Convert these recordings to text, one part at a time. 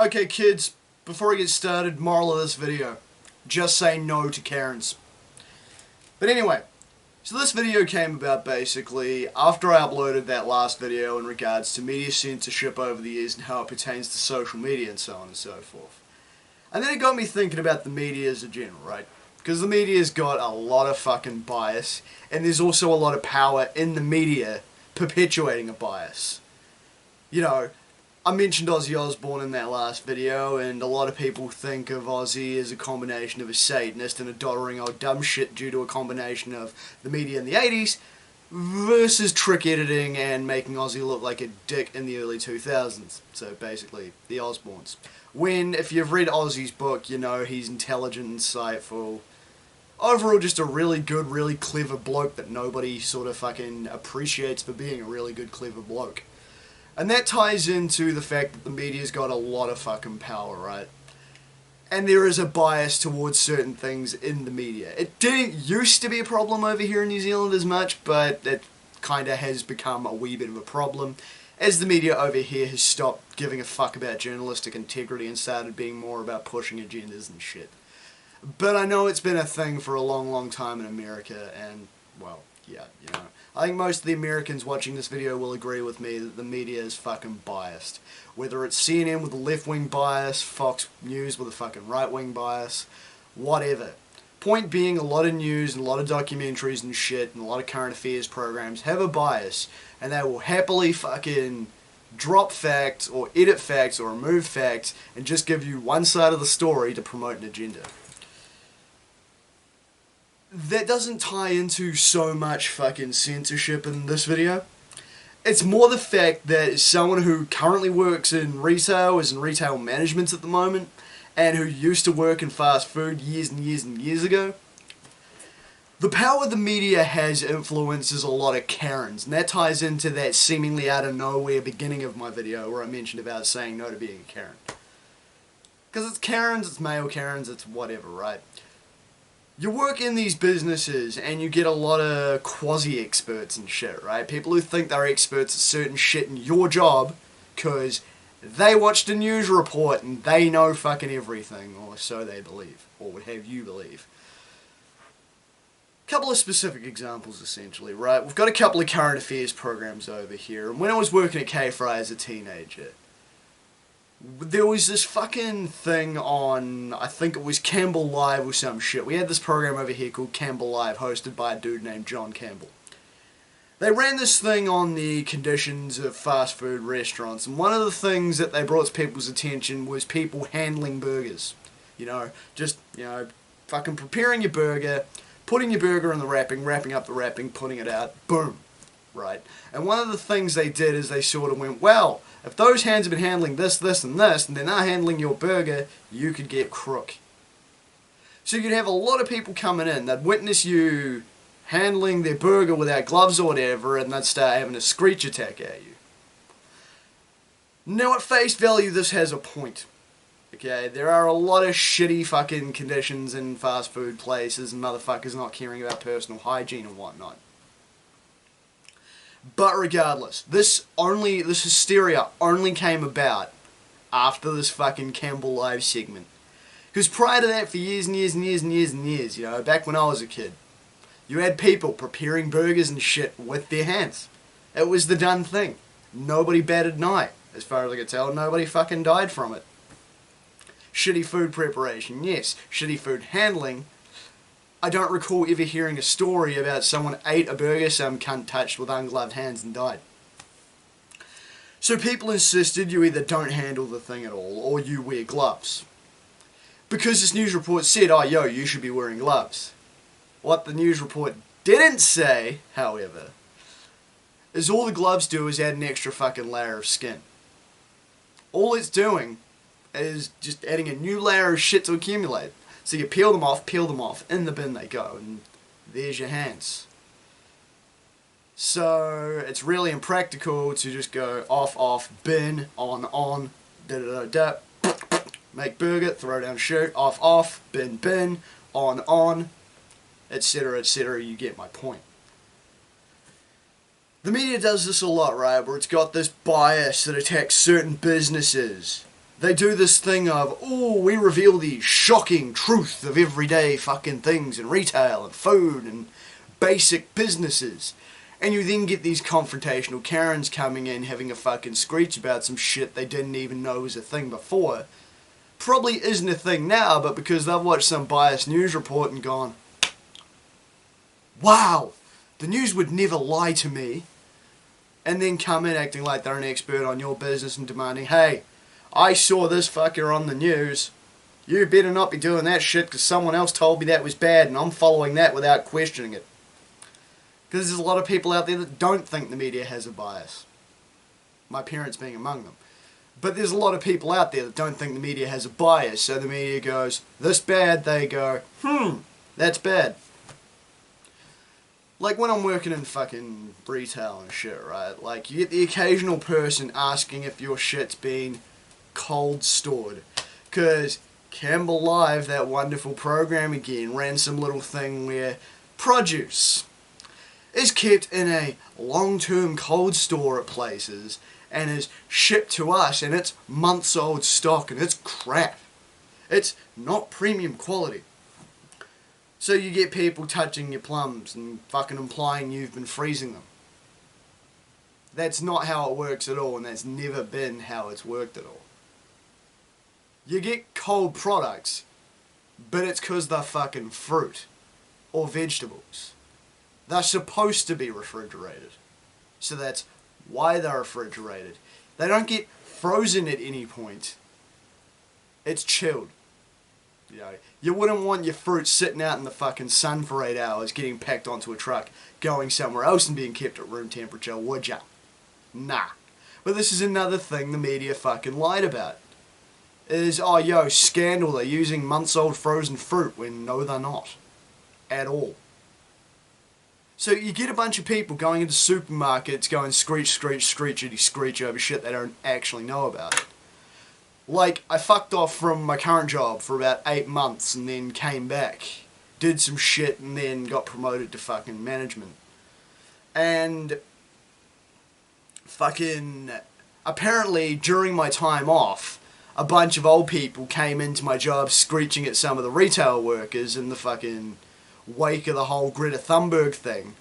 Okay kids, before I get started, moral of this video, just say no to Karens. But anyway, so this video came about basically after I uploaded that last video in regards to media censorship over the years and how it pertains to social media and so on and so forth. And then it got me thinking about the media as a general, right? Because the media's got a lot of fucking bias, and there's also a lot of power in the media perpetuating a bias. You know, I mentioned Ozzy Osbourne in that last video, and a lot of people think of Ozzy as a combination of a Satanist and a doddering old dumb shit due to a combination of the media in the 80s versus trick editing and making Ozzy look like a dick in the early 2000s. So basically, the Osbournes. When, if you've read Ozzy's book, you know he's intelligent, insightful, overall just a really good, really clever bloke that nobody sort of fucking appreciates for being a really good, clever bloke. And that ties into the fact that the media's got a lot of fucking power, right? And there is a bias towards certain things in the media. It didn't used to be a problem over here in New Zealand as much, but it kinda has become a wee bit of a problem as the media over here has stopped giving a fuck about journalistic integrity and started being more about pushing agendas and shit. But I know it's been a thing for a long, long time in America, and, well, yeah, you know. I think most of the Americans watching this video will agree with me that the media is fucking biased. Whether it's CNN with a left-wing bias, Fox News with a fucking right-wing bias, whatever. Point being, a lot of news and a lot of documentaries and shit and a lot of current affairs programs have a bias, and they will happily fucking drop facts or edit facts or remove facts and just give you one side of the story to promote an agenda. That doesn't tie into so much fucking censorship in this video. It's more the fact that as someone who currently works in retail, is in retail management at the moment, and who used to work in fast food years and years and years ago, the power the media has influences a lot of Karens, and that ties into that seemingly out of nowhere beginning of my video where I mentioned about saying no to being a Karen. Because it's Karens, it's male Karens, it's whatever, right? You work in these businesses and you get a lot of quasi-experts and shit, right? People who think they're experts at certain shit in your job because they watched a news report and they know fucking everything, or so they believe, or would have you believe. Couple of specific examples, essentially, right? We've got a couple of current affairs programs over here, and when I was working at K-Fry as a teenager, there was this fucking thing on, I think it was Campbell Live or some shit. We had this program over here called Campbell Live, hosted by a dude named John Campbell. They ran this thing on the conditions of fast food restaurants, and one of the things that they brought to people's attention was people handling burgers. You know, just, you know, fucking preparing your burger, putting your burger in the wrapping, wrapping up the wrapping, putting it out, boom. Right? And one of the things they did is they sort of went, well, if those hands have been handling this, this, and this, and they're not handling your burger, you could get crook. So you'd have a lot of people coming in, they'd witness you handling their burger without gloves or whatever, and they'd start having a screech attack at you. Now at face value, this has a point. Okay, there are a lot of shitty fucking conditions in fast food places and motherfuckers not caring about personal hygiene and whatnot. But regardless, this hysteria only came about after this fucking Campbell Live segment. Because prior to that, for years and years and years and years and years, you know, back when I was a kid, you had people preparing burgers and shit with their hands. It was the done thing. Nobody batted an eye. As far as I could tell, nobody fucking died from it. Shitty food preparation, yes. Shitty food handling. I don't recall ever hearing a story about someone ate a burger some cunt touched with ungloved hands and died. So people insisted you either don't handle the thing at all, or you wear gloves. Because this news report said, oh yo, you should be wearing gloves. What the news report didn't say, however, is all the gloves do is add an extra fucking layer of skin. All it's doing is just adding a new layer of shit to accumulate. So you peel them off, in the bin they go, and there's your hands. So it's really impractical to just go off, bin, on, da-da-da-da, make burger, throw down shoot, off, bin, on, etc., etc., you get my point. The media does this a lot, right, where it's got this bias that attacks certain businesses They do this thing of, oh, we reveal the shocking truth of everyday fucking things in retail and food and basic businesses. And you then get these confrontational Karens coming in having a fucking screech about some shit they didn't even know was a thing before. Probably isn't a thing now, but because they've watched some biased news report and gone, wow, the news would never lie to me. And then come in acting like they're an expert on your business and demanding, hey, I saw this fucker on the news. You better not be doing that shit because someone else told me that was bad and I'm following that without questioning it. Because there's a lot of people out there that don't think the media has a bias. My parents being among them. But there's a lot of people out there that don't think the media has a bias. So the media goes, this bad, they go, that's bad. Like when I'm working in fucking retail and shit, right? Like you get the occasional person asking if your shit's been cold stored. Because Campbell Live, that wonderful program again, ran some little thing where produce is kept in a long-term cold store at places and is shipped to us and it's months old stock and it's crap. It's not premium quality. So you get people touching your plums and fucking implying you've been freezing them. That's not how it works at all, and that's never been how it's worked at all. You get cold products, but it's because they're fucking fruit or vegetables. They're supposed to be refrigerated. So that's why they're refrigerated. They don't get frozen at any point. It's chilled. You know, you wouldn't want your fruit sitting out in the fucking sun for 8 hours, getting packed onto a truck, going somewhere else and being kept at room temperature, would ya? Nah. But this is another thing the media fucking lied about. Is, oh yo, scandal, they're using months old frozen fruit, when no they're not. At all. So you get a bunch of people going into supermarkets going screech, screech, screechity, screech over shit they don't actually know about. Like, I fucked off from my current job for about 8 months and then came back, did some shit and then got promoted to fucking management. And fucking apparently during my time off, a bunch of old people came into my job screeching at some of the retail workers in the fucking wake of the whole Greta Thunberg thing,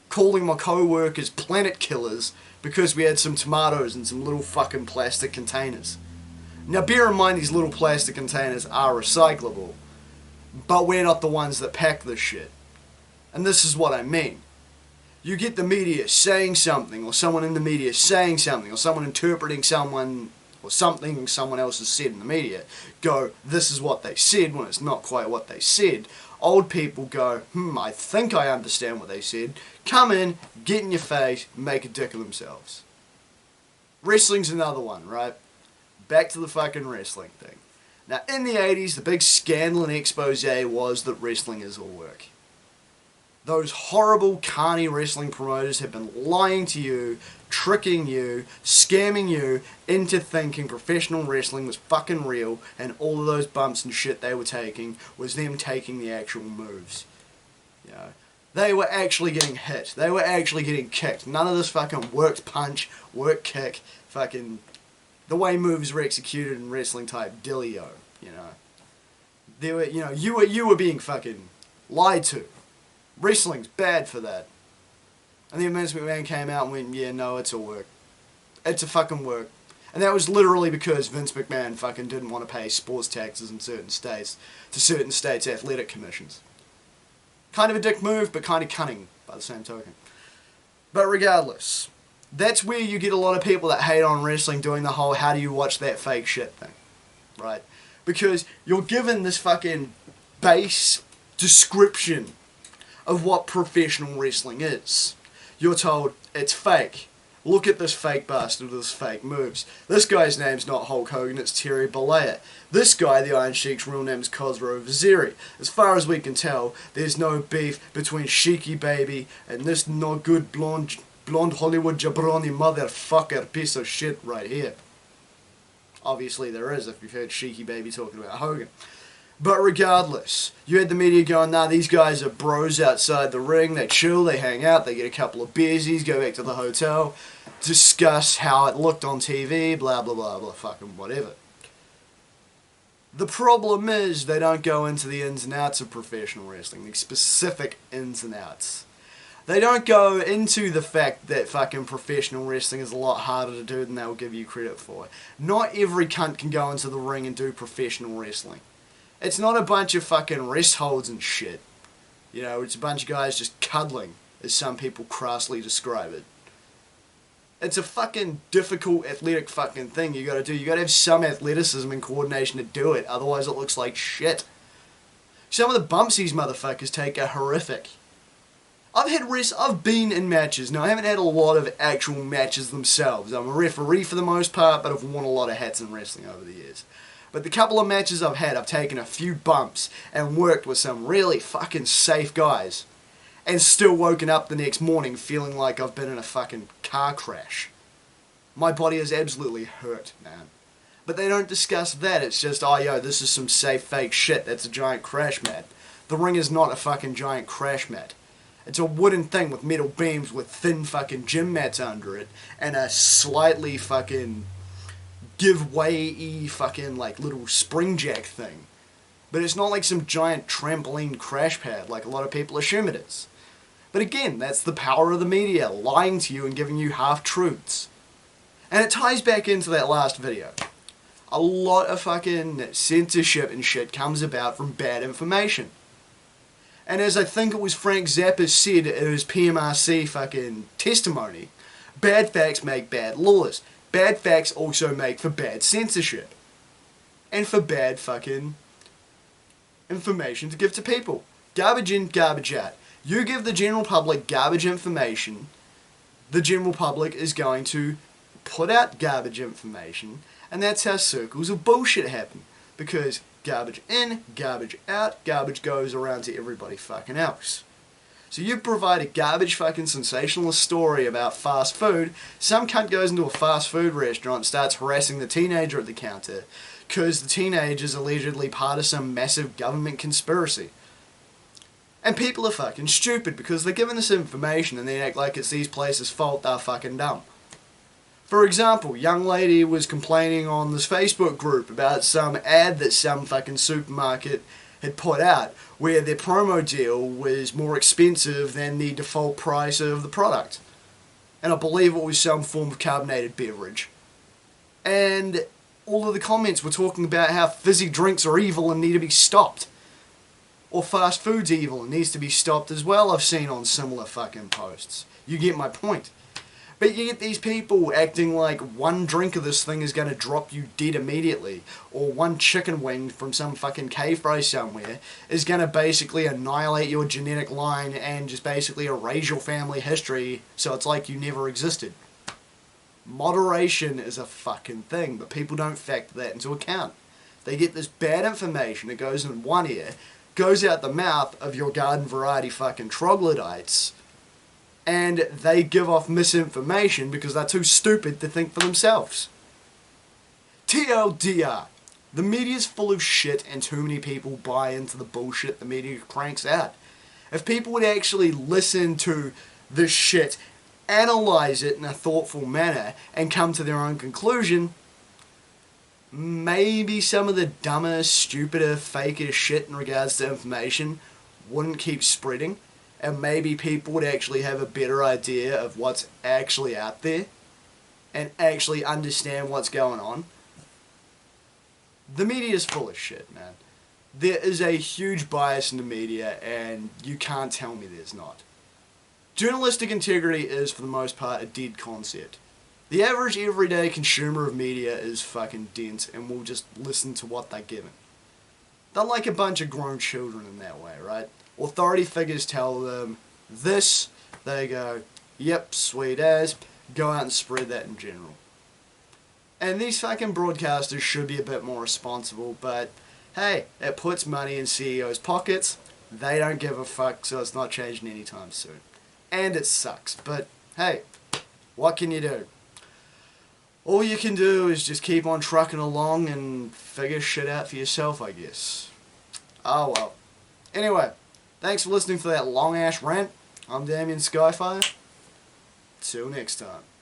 calling my co-workers planet killers because we had some tomatoes in some little fucking plastic containers. Now bear in mind these little plastic containers are recyclable, but we're not the ones that pack this shit. And this is what I mean. You get the media saying something, or someone in the media saying something, or someone interpreting someone or something someone else has said in the media, go, this is what they said, when it's not quite what they said. Old people go, I think I understand what they said. Come in, get in your face, make a dick of themselves. Wrestling's another one, right? Back to the fucking wrestling thing. Now, in the 80s, the big scandal and expose was that wrestling is all work. Those horrible, carny wrestling promoters have been lying to you, tricking you, scamming you into thinking professional wrestling was fucking real, and all of those bumps and shit they were taking was them taking the actual moves. You know, they were actually getting hit. They were actually getting kicked. None of this fucking worked punch, worked kick, fucking the way moves were executed in wrestling type dealio. You know, they were, you know, you were being fucking lied to. Wrestling's bad for that. And then Vince McMahon came out and went, yeah, no, it's a work. It's a fucking work. And that was literally because Vince McMahon fucking didn't want to pay sports taxes in certain states to certain states' athletic commissions. Kind of a dick move, but kind of cunning by the same token. But regardless, that's where you get a lot of people that hate on wrestling doing the whole how do you watch that fake shit thing. Right? Because you're given this fucking base description of what professional wrestling is. You're told, it's fake. Look at this fake bastard with his fake moves. This guy's name's not Hulk Hogan, it's Terry Bollea. This guy, the Iron Sheik's real name's Khosrow Vaziri. As far as we can tell, there's no beef between Sheiky Baby and this no good blonde Hollywood jabroni motherfucker piece of shit right here. Obviously there is, if you've heard Sheiky Baby talking about Hogan. But regardless, you had the media going, nah, these guys are bros outside the ring, they chill, they hang out, they get a couple of beersies, go back to the hotel, discuss how it looked on TV, blah, blah, blah, blah, fucking whatever. The problem is they don't go into the ins and outs of professional wrestling, the specific ins and outs. They don't go into the fact that fucking professional wrestling is a lot harder to do than they'll give you credit for. Not every cunt can go into the ring and do professional wrestling. It's not a bunch of fucking rest holds and shit. You know, it's a bunch of guys just cuddling, as some people crassly describe it. It's a fucking difficult athletic fucking thing you gotta do. You gotta have some athleticism and coordination to do it, otherwise it looks like shit. Some of the bumps these motherfuckers take are horrific. I've been in matches. Now, I haven't had a lot of actual matches themselves. I'm a referee for the most part, but I've worn a lot of hats in wrestling over the years. But the couple of matches I've had, I've taken a few bumps and worked with some really fucking safe guys. And still woken up the next morning feeling like I've been in a fucking car crash. My body is absolutely hurt, man. But they don't discuss that. It's just, oh, yo, this is some safe fake shit. That's a giant crash mat. The ring is not a fucking giant crash mat. It's a wooden thing with metal beams with thin fucking gym mats under it and a slightly fucking give way-y fucking like little spring jack thing. But it's not like some giant trampoline crash pad like a lot of people assume it is. But again, that's the power of the media, lying to you and giving you half-truths. And it ties back into that last video. A lot of fucking censorship and shit comes about from bad information. And as I think it was Frank Zappa said in his PMRC fucking testimony, bad facts make bad laws. Bad facts also make for bad censorship. And for bad fucking information to give to people. Garbage in, garbage out. You give the general public garbage information, the general public is going to put out garbage information, and that's how circles of bullshit happen. Because garbage in, garbage out, garbage goes around to everybody fucking else. So you provide a garbage fucking sensationalist story about fast food, some cunt goes into a fast food restaurant and starts harassing the teenager at the counter, because the teenager is allegedly part of some massive government conspiracy. And people are fucking stupid because they're given this information and they act like it's these places' fault. They're fucking dumb. For example, young lady was complaining on this Facebook group about some ad that some fucking supermarket had put out where their promo deal was more expensive than the default price of the product. And I believe it was some form of carbonated beverage. And all of the comments were talking about how fizzy drinks are evil and need to be stopped. Or fast food's evil and needs to be stopped as well, I've seen on similar fucking posts. You get my point. But you get these people acting like one drink of this thing is going to drop you dead immediately. Or one chicken wing from some fucking cave fry somewhere is going to basically annihilate your genetic line and just basically erase your family history so it's like you never existed. Moderation is a fucking thing, but people don't factor that into account. They get this bad information that goes in one ear, goes out the mouth of your garden variety fucking troglodytes, and they give off misinformation because they're too stupid to think for themselves. TLDR. The media's full of shit and too many people buy into the bullshit the media cranks out. If people would actually listen to this shit, analyze it in a thoughtful manner, and come to their own conclusion, maybe some of the dumber, stupider, faker shit in regards to information wouldn't keep spreading, and maybe people would actually have a better idea of what's actually out there and actually understand what's going on. The media's full of shit, man. There is a huge bias in the media, and you can't tell me there's not. Journalistic integrity is, for the most part, a dead concept. The average everyday consumer of media is fucking dense and will just listen to what they're given. They're like a bunch of grown children in that way, right? Authority figures tell them this, they go, yep, sweet as, go out and spread that in general. And these fucking broadcasters should be a bit more responsible, but hey, it puts money in CEOs' pockets, they don't give a fuck, so it's not changing anytime soon. And it sucks, but hey, what can you do? All you can do is just keep on trucking along and figure shit out for yourself, I guess. Oh well. Anyway, thanks for listening to that long-ass rant. I'm Damian Skyfire. Till next time.